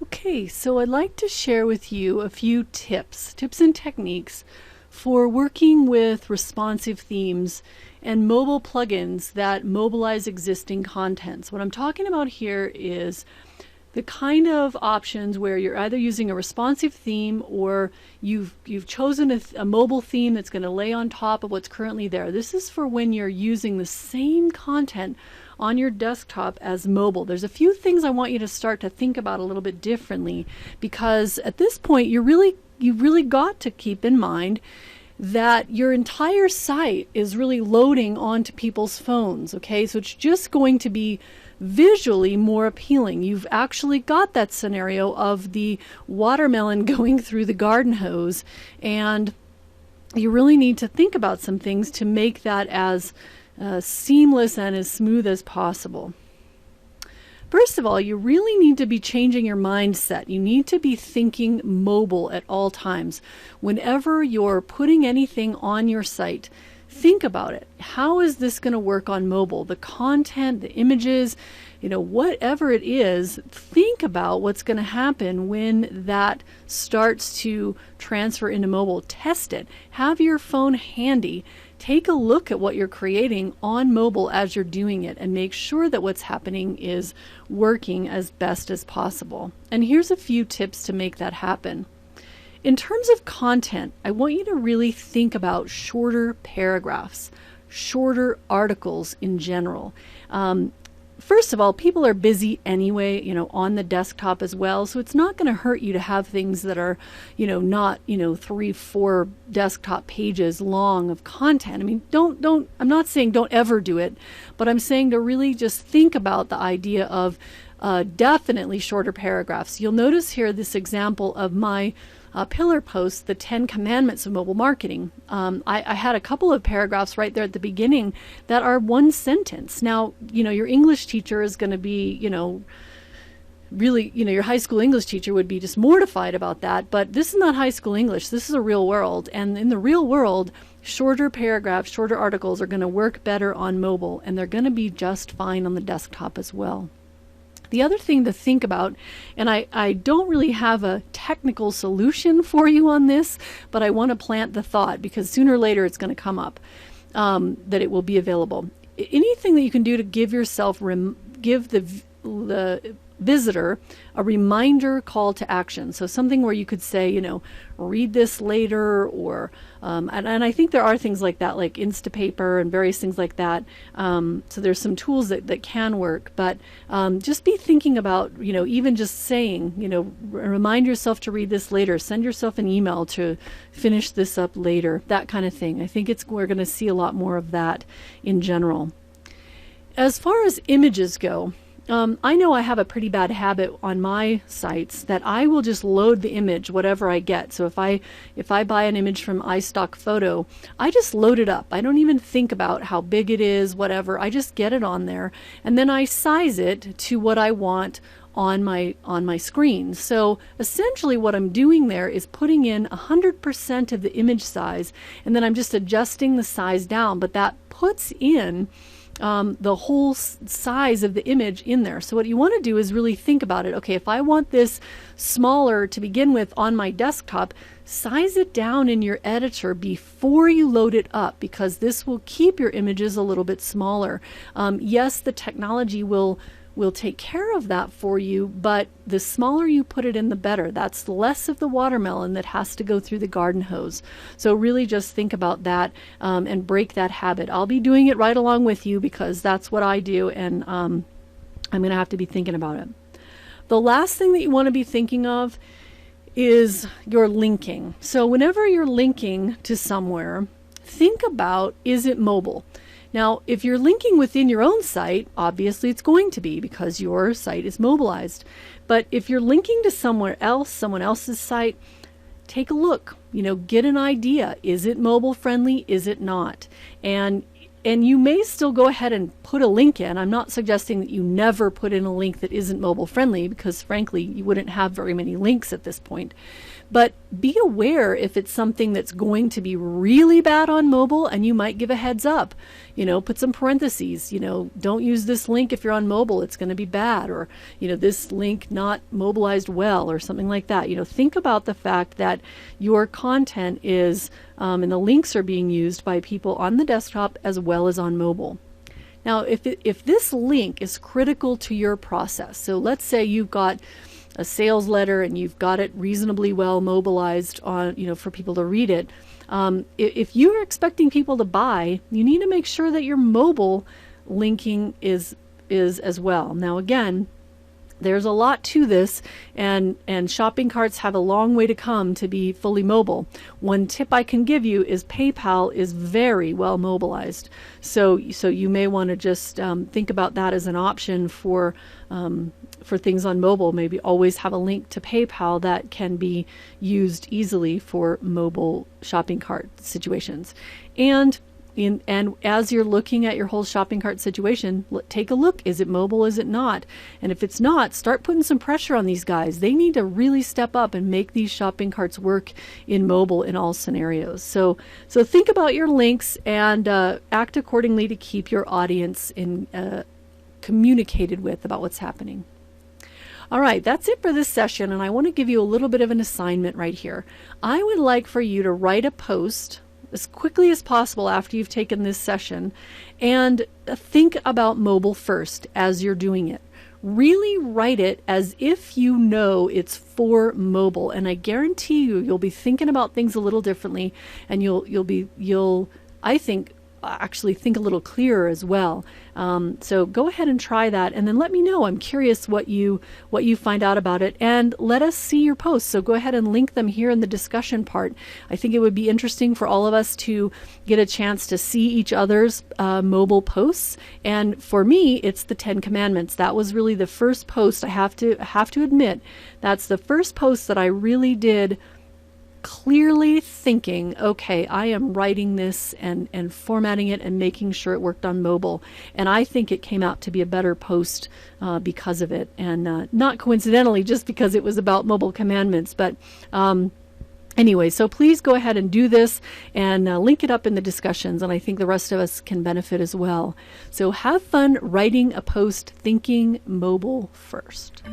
Okay, so I'd like to share with you a few tips and techniques for working with responsive themes and mobile plugins that mobilize existing contents. What I'm talking about here is the kind of options where you're either using a responsive theme or you've chosen a mobile theme that's going to lay on top of what's currently there. This is for when you're using the same content on your desktop as mobile. There's a few things I want you to start to think about a little bit differently, because at this point you've really got to keep in mind that your entire site is really loading onto people's phones. Okay, so it's just going to be visually more appealing. You've actually got that scenario of the watermelon going through the garden hose, and you really need to think about some things to make that as seamless and as smooth as possible. First of all, you really need to be changing your mindset. You need to be thinking mobile at all times. Whenever you're putting anything on your site, think about it. How is this going to work on mobile? The content, the images, whatever it is, think about what's going to happen when that starts to transfer into mobile. Test it. Have your phone handy. Take a look at what you're creating on mobile as you're doing it and make sure that what's happening is working as best as possible. And here's a few tips to make that happen. In terms of content, I want you to really think about shorter paragraphs, shorter articles in general. First of all, people are busy anyway, on the desktop as well. So it's not going to hurt you to have things that are, not, 3-4 desktop pages long of content. I mean, I'm not saying don't ever do it, but I'm saying to really just think about the idea of definitely shorter paragraphs. You'll notice here this example of my pillar post, the 10 commandments of mobile marketing. I had a couple of paragraphs right there at the beginning that are one sentence. Now, your English teacher is going to be, really, your high school English teacher would be just mortified about that. But this is not high school English. This is a real world. And in the real world, shorter paragraphs, shorter articles are going to work better on mobile, and they're going to be just fine on the desktop as well. The other thing to think about, and I don't really have a technical solution for you on this, but I want to plant the thought because sooner or later it's going to come up, that it will be available. Anything that you can do to give yourself, give the visitor a reminder call to action. So something where you could say, read this later, or and I think there are things like that, like Instapaper and various things like that. So there's some tools that can work, but just be thinking about, even just saying, remind yourself to read this later, send yourself an email to finish this up later, that kind of thing. I think we're going to see a lot more of that in general. As far as images go, I know I have a pretty bad habit on my sites that I will just load the image, whatever I get. So if I buy an image from iStock Photo, I just load it up. I don't even think about how big it is, whatever. I just get it on there, and then I size it to what I want on my screen. So essentially what I'm doing there is putting in 100% of the image size, and then I'm just adjusting the size down, but that puts in the whole size of the image in there. So what you want to do is really think about it. Okay, if I want this smaller to begin with on my desktop, size it down in your editor before you load it up, because this will keep your images a little bit smaller. Yes, the technology will take care of that for you, but the smaller you put it in, the better. That's less of the watermelon that has to go through the garden hose. So really just think about that and break that habit. I'll be doing it right along with you because that's what I do, and I'm going to have to be thinking about it. The last thing that you want to be thinking of is your linking. So whenever you're linking to somewhere, think about, is it mobile? Now, if you're linking within your own site, obviously it's going to be because your site is mobilized. But if you're linking to somewhere else, someone else's site, take a look, get an idea. Is it mobile friendly? Is it not? And and you may still go ahead and put a link in. I'm not suggesting that you never put in a link that isn't mobile friendly, because frankly, you wouldn't have very many links at this point. But be aware if it's something that's going to be really bad on mobile, and you might give a heads up. Put some parentheses, don't use this link if you're on mobile, it's going to be bad, or, this link not mobilized well, or something like that. Think about the fact that your content is, and the links are being used by people on the desktop as well as on mobile. Now, if this link is critical to your process, so let's say you've got a sales letter and you've got it reasonably well mobilized on, for people to read it. If you're expecting people to buy, you need to make sure that your mobile linking is as well. Now, again, there's a lot to this, and shopping carts have a long way to come to be fully mobile. One tip I can give you is PayPal is very well mobilized. So you may want to just think about that as an option for things on mobile. Maybe always have a link to PayPal that can be used easily for mobile shopping cart situations. And as you're looking at your whole shopping cart situation, take a look. Is it mobile? Is it not? And if it's not, start putting some pressure on these guys. They need to really step up and make these shopping carts work in mobile in all scenarios. So think about your links and act accordingly to keep your audience communicated with about what's happening. All right, that's it for this session, and I want to give you a little bit of an assignment right here. I would like for you to write a post as quickly as possible after you've taken this session, and think about mobile first as you're doing it. Really write it as if you know it's for mobile, and I guarantee you'll be thinking about things a little differently, and you'll I think actually think a little clearer as well. So go ahead and try that, and then let me know. I'm curious what you find out about it, and let us see your posts. So go ahead and link them here in the discussion part. I think it would be interesting for all of us to get a chance to see each other's mobile posts. And for me, it's the 10 Commandments. That was really the first post. I have to admit, that's the first post that I really did clearly thinking, okay, I am writing this and formatting it and making sure it worked on mobile. And I think it came out to be a better post because of it. And not coincidentally, just because it was about mobile commandments. But anyway, so please go ahead and do this and link it up in the discussions. And I think the rest of us can benefit as well. So have fun writing a post thinking mobile first.